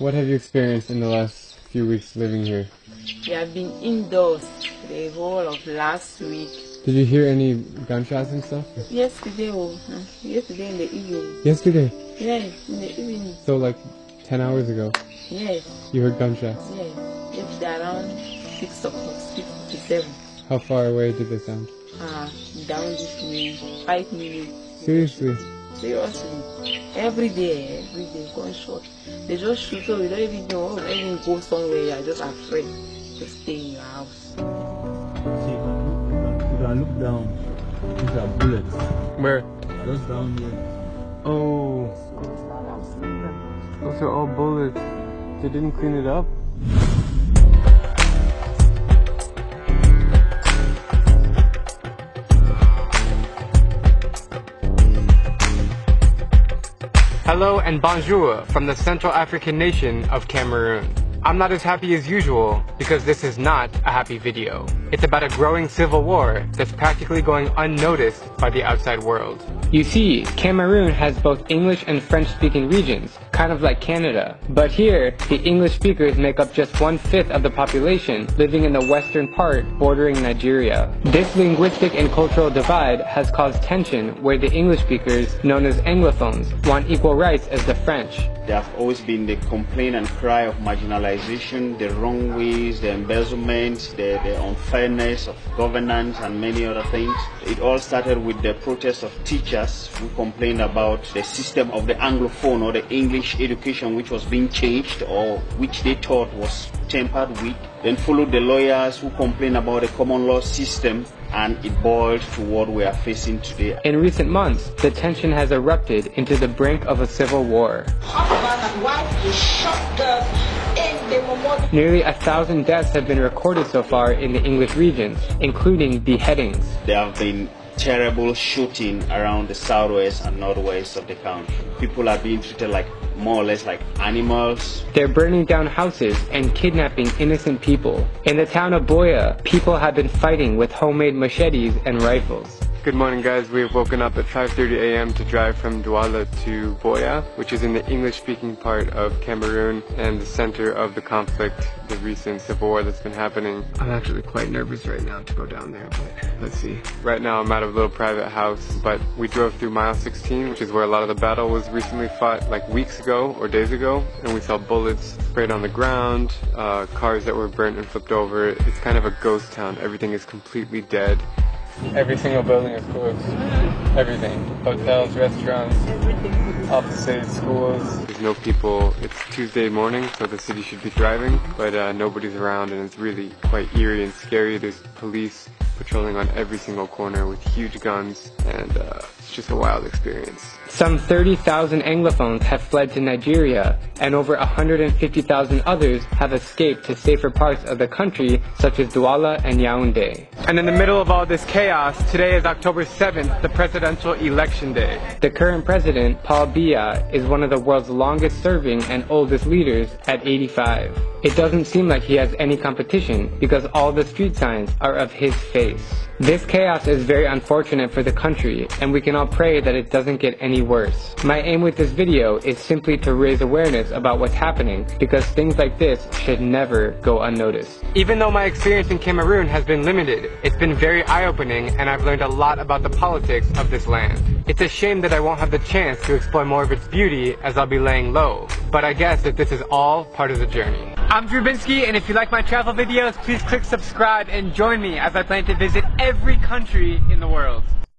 What have you experienced in the last few weeks living here? We have been indoors the whole of last week. Did you hear any gunshots and stuff? Yesterday in the evening. Yesterday? Yes, in the evening. So like 10 hours ago? Yes. You heard gunshots? Yes. It's around 6 o'clock, 6 to 7. How far away did they sound? Down this way, 5 minutes. Seriously? Seriously. Every day, gunshot. They just shoot, so we don't even know, even go somewhere. You're just afraid to stay in your house. See, you can look down. These are bullets. Where? Just down here. Oh. Those are all bullets. They didn't clean it up? Hello and bonjour from the Central African nation of Cameroon. I'm not as happy as usual because this is not a happy video. It's about a growing civil war that's practically going unnoticed by the outside world. You see, Cameroon has both English and French-speaking regions, kind of like Canada. But here, the English speakers make up just 1/5 of the population living in the western part bordering Nigeria. This linguistic and cultural divide has caused tension where the English speakers, known as Anglophones, want equal rights as the French. There have always been the complaint and cry of marginalization, the wrong ways, the embezzlement, the unfairness of governance and many other things. It all started with the protest of teachers who complained about the system of the Anglophone or the English education which was being changed or which they thought was tempered with. Then followed the lawyers who complained about the common law system, and it boiled to what we are facing today. In recent months, the tension has erupted into the brink of a civil war. Nearly 1,000 deaths have been recorded so far in the English regions, including beheadings. There have been terrible shooting around the southwest and northwest of the country. People are being treated like more or less like animals. They're burning down houses and kidnapping innocent people. In the town of Boya, people have been fighting with homemade machetes and rifles. Good morning guys, we have woken up at 5:30 a.m. to drive from Douala to Boya, which is in the English-speaking part of Cameroon and the center of the conflict, the recent civil war that's been happening. I'm actually quite nervous right now to go down there, but let's see. Right now I'm at a little private house, but we drove through mile 16, which is where a lot of the battle was recently fought like weeks ago or days ago, and we saw bullets sprayed on the ground, cars that were burnt and flipped over. It's kind of a ghost town. Everything is completely dead. Every single building is closed. Everything. Hotels, restaurants, offices, schools. There's no people. It's Tuesday morning, so the city should be thriving, but nobody's around and it's really quite eerie and scary. There's police patrolling on every single corner with huge guns, and it's just a wild experience. Some 30,000 Anglophones have fled to Nigeria, and over 150,000 others have escaped to safer parts of the country, such as Douala and Yaoundé. And in the middle of all this chaos, today is October 7th, the presidential election day. The current president, Paul Biya, is one of the world's longest serving and oldest leaders at 85. It doesn't seem like he has any competition because all the street signs are of his face. This chaos is very unfortunate for the country, and we can all pray that it doesn't get any worse. My aim with this video is simply to raise awareness about what's happening, because things like this should never go unnoticed. Even though my experience in Cameroon has been limited, it's been very eye-opening, and I've learned a lot about the politics of this land. It's a shame that I won't have the chance to explore more of its beauty, as I'll be laying low, but I guess that this is all part of the journey. I'm Drubinski, and if you like my travel videos, please click subscribe and join me as I plan to visit every country in the world.